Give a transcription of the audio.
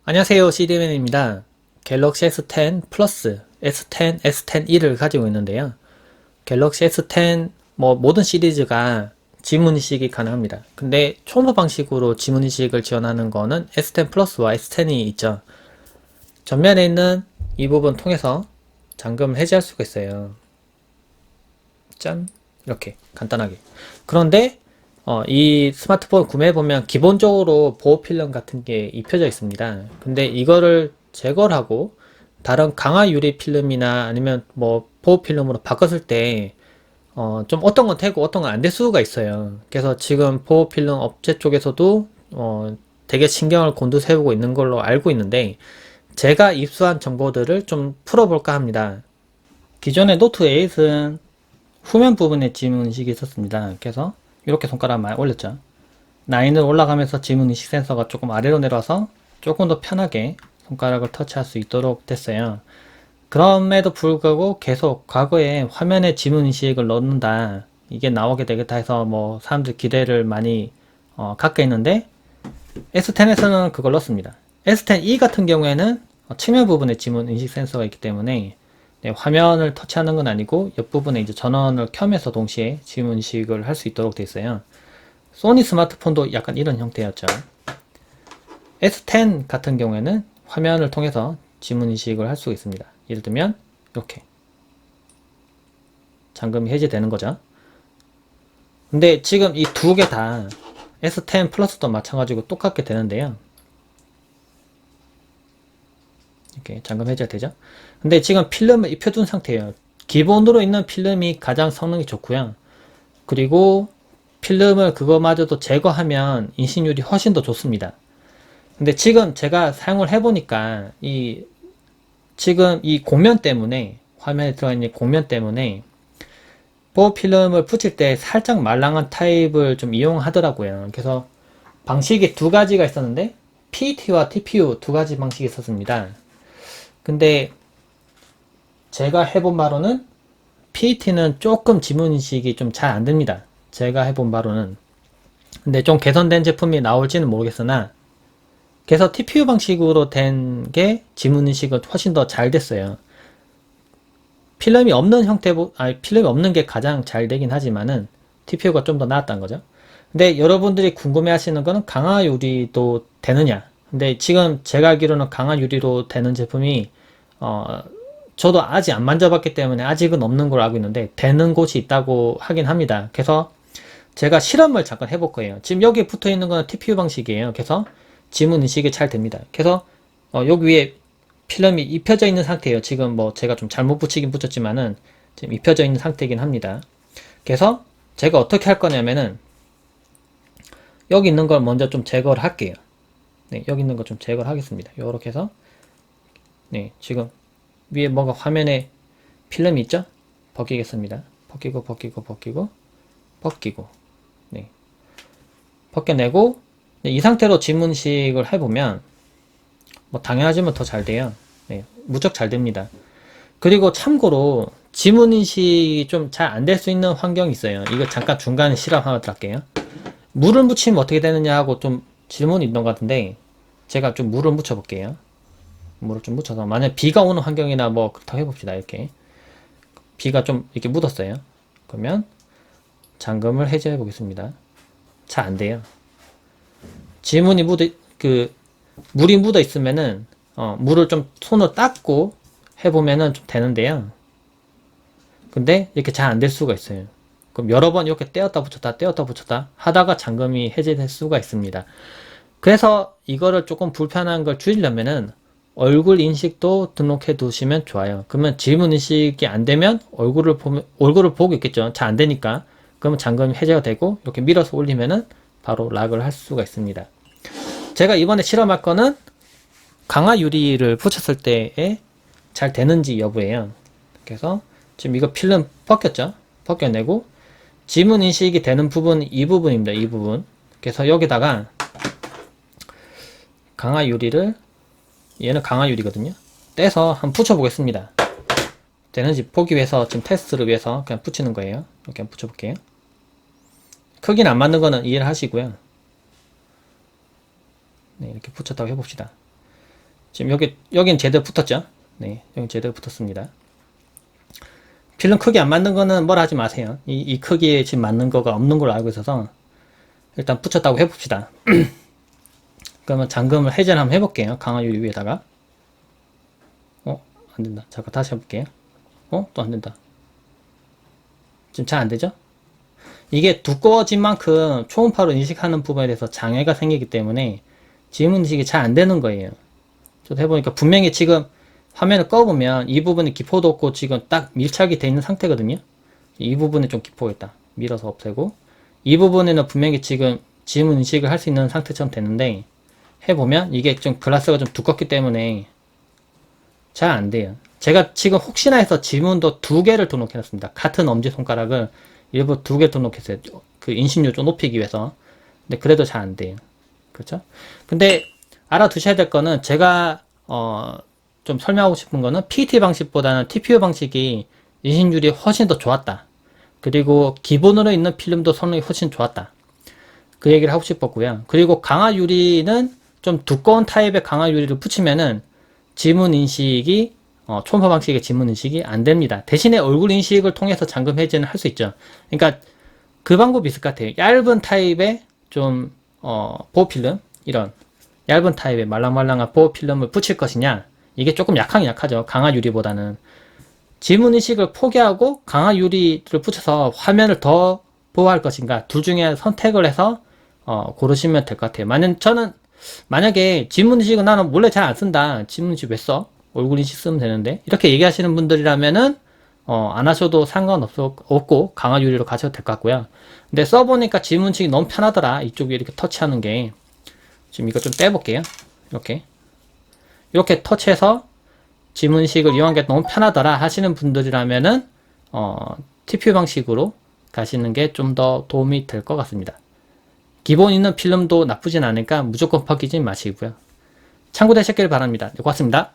안녕하세요. CD맨입니다. 갤럭시 S10 플러스, S10, S10e를 가지고 있는데요. 갤럭시 S10 모든 시리즈가 지문 인식이 가능합니다. 근데 초음파 방식으로 지문 인식을 지원하는 거는 S10 플러스와 S10이 있죠. 전면에 있는 이 부분 통해서 잠금을 해제할 수가 있어요. 짠, 이렇게 간단하게. 그런데 이 스마트폰 구매해보면 기본적으로 보호 필름 같은 게 입혀져 있습니다. 근데 이거를 제거를 하고 다른 강화 유리 필름이나 아니면 보호 필름으로 바꿨을 때 좀 어떤 건 되고 어떤 건 안 될 수가 있어요. 그래서 지금 보호 필름 업체 쪽에서도 되게 신경을 곤두세우고 있는 걸로 알고 있는데, 제가 입수한 정보들을 좀 풀어볼까 합니다. 기존의 노트 8은 후면 부분에 지문 인식이 있었습니다. 그래서 이렇게 손가락을 많이 올렸죠. 9을 올라가면서 지문 인식 센서가 조금 아래로 내려와서 조금 더 편하게 손가락을 터치할 수 있도록 됐어요. 그럼에도 불구하고 계속 과거에 화면에 지문 인식을 넣는다, 이게 나오게 되겠다 해서 사람들 기대를 많이 갖게 했는데, S10에서는 그걸 넣습니다. S10e 같은 경우에는 측면 부분에 지문 인식 센서가 있기 때문에 화면을 터치하는 건 아니고 옆부분에 이제 전원을 켜면서 동시에 지문 인식을 할 수 있도록 되어 있어요. 소니 스마트폰도 약간 이런 형태였죠. S10 같은 경우에는 화면을 통해서 지문 인식을 할 수 있습니다. 예를 들면 이렇게 잠금이 해제되는 거죠. 근데 지금 이 두 개 다 S10 플러스도 마찬가지고 똑같게 되는데요. 이렇게 잠금 해제가 되죠. 근데 지금 필름을 입혀둔 상태예요. 기본으로 있는 필름이 가장 성능이 좋고요. 그리고 필름을 그거마저도 제거하면 인식률이 훨씬 더 좋습니다. 근데 지금 제가 사용을 해보니까 지금 이 곡면 때문에, 화면에 들어있는 곡면 때문에 보호 필름을 붙일 때 살짝 말랑한 타입을 좀 이용하더라고요. 그래서 방식이 두 가지가 있었는데 PET와 TPU 두 가지 방식이 있었습니다. 근데 제가 해본 바로는 PET는 조금 지문 인식이 좀 잘 안됩니다. 제가 해본 바로는. 근데 좀 개선된 제품이 나올지는 모르겠으나, 그래서 TPU 방식으로 된 게 지문 인식은 훨씬 더 잘 됐어요. 필름이 없는 필름이 없는 게 가장 잘 되긴 하지만은 TPU가 좀 더 나았다는 거죠. 근데 여러분들이 궁금해 하시는 거는 강화 유리도 되느냐. 근데 지금 제가 알기로는 강화 유리로 되는 제품이 저도 아직 안 만져봤기 때문에 아직은 없는 걸로 알고 있는데 되는 곳이 있다고 하긴 합니다. 그래서 제가 실험을 잠깐 해볼 거예요. 지금 여기 붙어 있는 거는 TPU 방식이에요. 그래서 지문 인식이 잘 됩니다. 그래서 여기 위에 필름이 입혀져 있는 상태예요. 지금 제가 좀 잘못 붙이긴 붙였지만은 지금 입혀져 있는 상태이긴 합니다. 그래서 제가 어떻게 할 거냐면은 여기 있는 걸 먼저 좀 제거를 할게요. 네, 여기 있는 거 좀 제거를 하겠습니다. 요렇게 해서, 네, 지금 위에 뭔가 화면에 필름이 있죠? 벗기겠습니다. 벗기고, 벗기고, 벗기고, 벗기고, 네, 벗겨내고, 네, 이 상태로 지문식을 해보면, 당연하지만 더 잘 돼요. 네, 무척 잘 됩니다. 그리고 참고로, 지문인식이 좀 잘 안 될 수 있는 환경이 있어요. 이거 잠깐 중간에 실험 하나 할게요. 물을 묻히면 어떻게 되느냐 하고 좀 질문이 있는 것 같은데, 제가 좀 물을 묻혀 볼게요. 물을 좀 묻혀서, 만약 비가 오는 환경이나 그렇다고 해봅시다. 이렇게 비가 좀 이렇게 묻었어요. 그러면 잠금을 해제해 보겠습니다. 잘 안 돼요. 지문이 물이 묻어 있으면은 물을 좀 손으로 닦고 해보면은 좀 되는데요. 근데 이렇게 잘 안 될 수가 있어요. 그럼 여러 번 이렇게 떼었다 붙였다 떼었다 붙였다 하다가 잠금이 해제될 수가 있습니다. 그래서 이거를 조금 불편한 걸 줄이려면은 얼굴 인식도 등록해 두시면 좋아요. 그러면 지문 인식이 안 되면 얼굴을 보고 있겠죠. 잘 안 되니까. 그러면 잠금이 해제가 되고 이렇게 밀어서 올리면은 바로 락을 할 수가 있습니다. 제가 이번에 실험할 거는 강화 유리를 붙였을 때에 잘 되는지 여부예요. 그래서 지금 이거 필름 벗겼죠? 벗겨내고 지문 인식이 되는 부분 이 부분입니다. 이 부분. 그래서 여기다가 강화 유리를, 얘는 강화 유리거든요. 떼서 한번 붙여 보겠습니다. 되는지 보기 위해서, 지금 테스트를 위해서 그냥 붙이는 거예요. 이렇게 한번 붙여 볼게요. 크기는 안 맞는 거는 이해를 하시고요. 네, 이렇게 붙였다고 해봅시다. 지금 여긴 제대로 붙었죠? 네, 여기 제대로 붙었습니다. 필름 크기 안 맞는 거는 뭐라 하지 마세요. 이 크기에 지금 맞는 거가 없는 걸로 알고 있어서 일단 붙였다고 해봅시다. 그러면 잠금을 해제를 한번 해볼게요. 강화 유리 위에다가. 안 된다. 잠깐 다시 해볼게요. 또 안 된다. 지금 잘 안 되죠? 이게 두꺼워진 만큼 초음파로 인식하는 부분에 대해서 장애가 생기기 때문에 지문 인식이 잘 안 되는 거예요. 저도 해보니까 분명히 지금 화면을 꺼보면 이 부분에 기포도 없고 지금 딱 밀착이 되어 있는 상태거든요. 이 부분에 좀 기포가 있다. 밀어서 없애고 이 부분에는 분명히 지금 지문 인식을 할 수 있는 상태처럼 되는데 해보면 이게 좀 글라스가 좀 두껍기 때문에 잘 안 돼요. 제가 지금 혹시나 해서 지문도 2개를 등록해놨습니다. 같은 엄지손가락을 일부 2개 등록했어요. 그 인식률 좀 높이기 위해서. 근데 그래도 잘 안 돼요. 그렇죠? 근데 알아두셔야 될 거는 제가 좀 설명하고 싶은 거는 PET 방식보다는 TPU 방식이 인식률이 훨씬 더 좋았다. 그리고 기본으로 있는 필름도 성능이 훨씬 좋았다. 그 얘기를 하고 싶었고요. 그리고 강화 유리는 좀 두꺼운 타입의 강화 유리를 붙이면은 지문 인식이 초음파 방식의 지문 인식이 안 됩니다. 대신에 얼굴 인식을 통해서 잠금 해제는 할 수 있죠. 그러니까 그 방법이 있을 것 같아요. 얇은 타입의 좀 보호 필름, 이런 얇은 타입의 말랑말랑한 보호 필름을 붙일 것이냐, 이게 조금 약하긴 약하죠. 강화 유리보다는. 지문 인식을 포기하고 강화 유리를 붙여서 화면을 더 보호할 것인가, 둘 중에 선택을 해서 고르시면 될 것 같아요. 만약에 지문 인식은 나는 원래 잘 안 쓴다. 지문 인식 왜 써? 얼굴 인식 쓰면 되는데. 이렇게 얘기하시는 분들이라면은 안 하셔도 상관없고 강화 유리로 가셔도 될 것 같고요. 근데 써보니까 지문 인식이 너무 편하더라. 이쪽에 이렇게 터치하는 게. 지금 이거 좀 떼볼게요. 이렇게 터치해서 지문 인식을 이용한 게 너무 편하더라 하시는 분들이라면은 TPU 방식으로 가시는 게 좀 더 도움이 될 것 같습니다. 기본 있는 필름도 나쁘진 않으니까 무조건 벗기지 마시고요. 참고되셨길 바랍니다. 네, 고맙습니다.